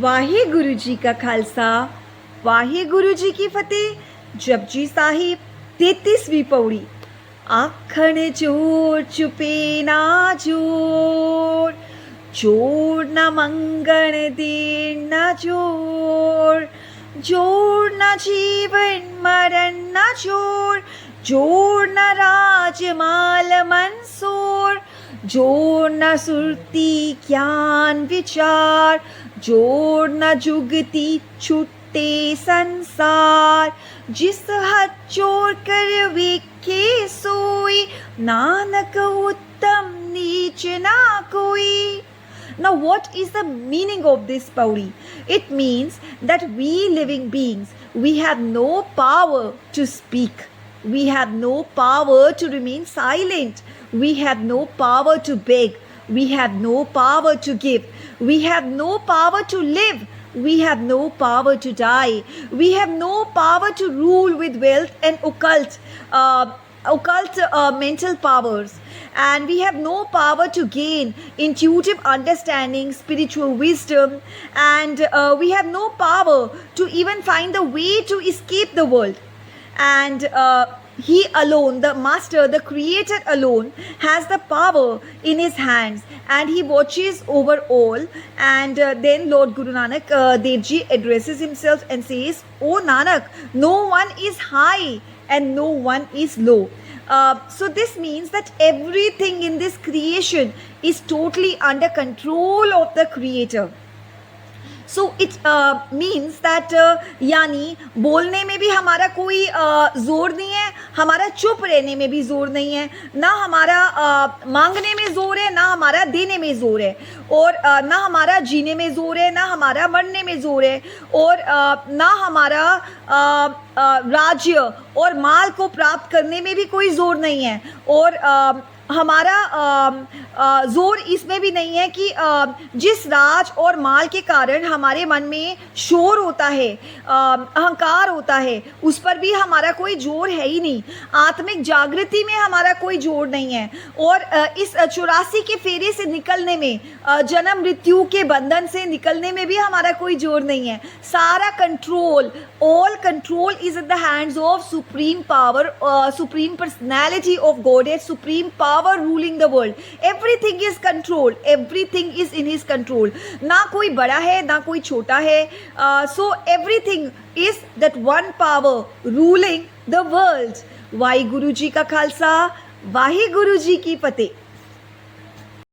वाहिगुरु जी का खालसा वाहिगुरु जी की फतेह। जपजी साहिब 33वीं पौड़ी। आखण चोर चुपे ना जोर, जोर न मंगण देर न जोर, जोर न जीवन मरण न जोर, जोर न राजमाल मंसूर, जोर न सुरती ज्ञान विचार, जोर न जुगती छुट्टे संसार। जिस हथ जोर कर वेखे सोई, नानक उत्तम नीच ना कोई। Now, what is the meaning of this pauri? It means that we living beings, we have no power to speak. We have no power to remain silent. We have no power to beg. We have no power to give. We have no power to live. We have no power to die. We have no power to rule with wealth and occult mental powers, and we have no power to gain intuitive understanding, spiritual wisdom, and we have no power to even find the way to escape the world. And he alone, the master, the creator alone, has the power in his hands, and he watches over all. And then Lord Guru Nanak Dev Ji addresses himself and says, "O Nanak, no one is high and no one is low." So this means that everything in this creation is totally under control of the creator. So it means that यानी बोलने में भी हमारा कोई ज़ोर नहीं है, हमारा चुप रहने में भी ज़ोर नहीं है, ना हमारा मांगने में ज़ोर है, ना हमारा देने में ज़ोर है, और ना हमारा जीने में ज़ोर है, ना हमारा मरने में ज़ोर है, और ना हमारा राज्य और माल को प्राप्त करने में भी कोई ज़ोर नहीं है, और हमारा ज़ोर इसमें भी नहीं है कि जिस राज और माल के कारण हमारे मन में शोर होता है, अहंकार होता है, उस पर भी हमारा कोई जोर है ही नहीं। आत्मिक जागृति में हमारा कोई जोर नहीं है, और इस 84 के फेरे से निकलने में, जन्म मृत्यु के बंधन से निकलने में भी हमारा कोई जोर नहीं है। सारा control, all control is in the hands of supreme power, supreme personality of God, supreme power ruling the world. Everything is controlled. Everything is in his control. ना कोई बड़ा है, ना कोई छोटा है. So everything is that one power ruling the world. Waheguru ji का खालसा, वाहिगुरु जी की फतेह।